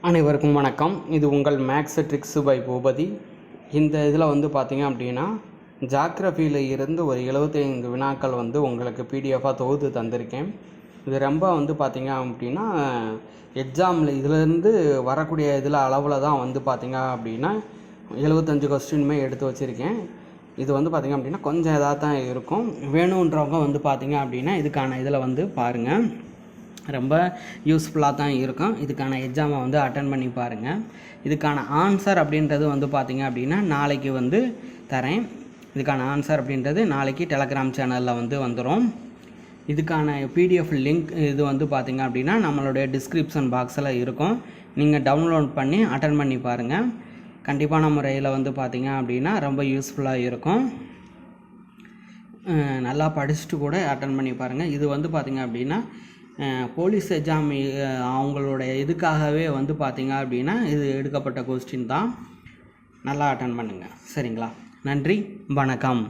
அனைவருக்கும் வணக்கம். இது உங்கள் மேக்ஸ் ட்ரிக்ஸ் பை பூபதி. இந்த இதில் பார்த்தீங்க அப்படின்னா ஜாக்ரஃபியில் இருந்து ஒரு 75 வினாக்கள் உங்களுக்கு பிடிஎஃபாக தொகுத்து தந்திருக்கேன். இது ரொம்ப பார்த்தீங்க அப்படின்னா எக்ஸாமில் இதிலேருந்து வரக்கூடிய இதில் அளவில் தான் பார்த்தீங்க அப்படின்னா 75 கொஸ்டினுமே எடுத்து வச்சுருக்கேன். இது பார்த்தீங்க அப்படின்னா கொஞ்சம் இதாக தான் இருக்கும். வேணுன்றவங்க பார்த்தீங்க அப்படின்னா இதுக்கான இதில் பாருங்கள், ரொம்ப யூஸ்ஃபுல்லாக தான் இருக்கும். இதுக்கான எக்ஸாமை அட்டன் பண்ணி பாருங்கள். இதுக்கான ஆன்சர் அப்படின்றது பார்த்தீங்க அப்படின்னா நாளைக்கு தரேன். இதுக்கான ஆன்சர் அப்படின்றது நாளைக்கு டெலகிராம் சேனலில் வந்துடும். இதுக்கான பிடிஎஃப் லிங்க் இது பார்த்தீங்க அப்படின்னா நம்மளுடைய டிஸ்கிரிப்ஷன் பாக்ஸில் இருக்கும். நீங்கள் டவுன்லோட் பண்ணி அட்டன் பண்ணி பாருங்கள். கண்டிப்பான முறையில் பார்த்தீங்க அப்படின்னா ரொம்ப யூஸ்ஃபுல்லாக இருக்கும். நல்லா படிச்சுட்டு கூட அட்டன் பண்ணி பாருங்கள். இது பார்த்தீங்க அப்படின்னா போலீஸ் எக்ஸாம் அவங்களுடைய இதுக்காகவே பார்த்தீங்க அப்படின்னா இது எடுக்கப்பட்ட கொஸ்டின் தான். நல்லா அட்டன் பண்ணுங்கள். சரிங்களா? நன்றி, வணக்கம்.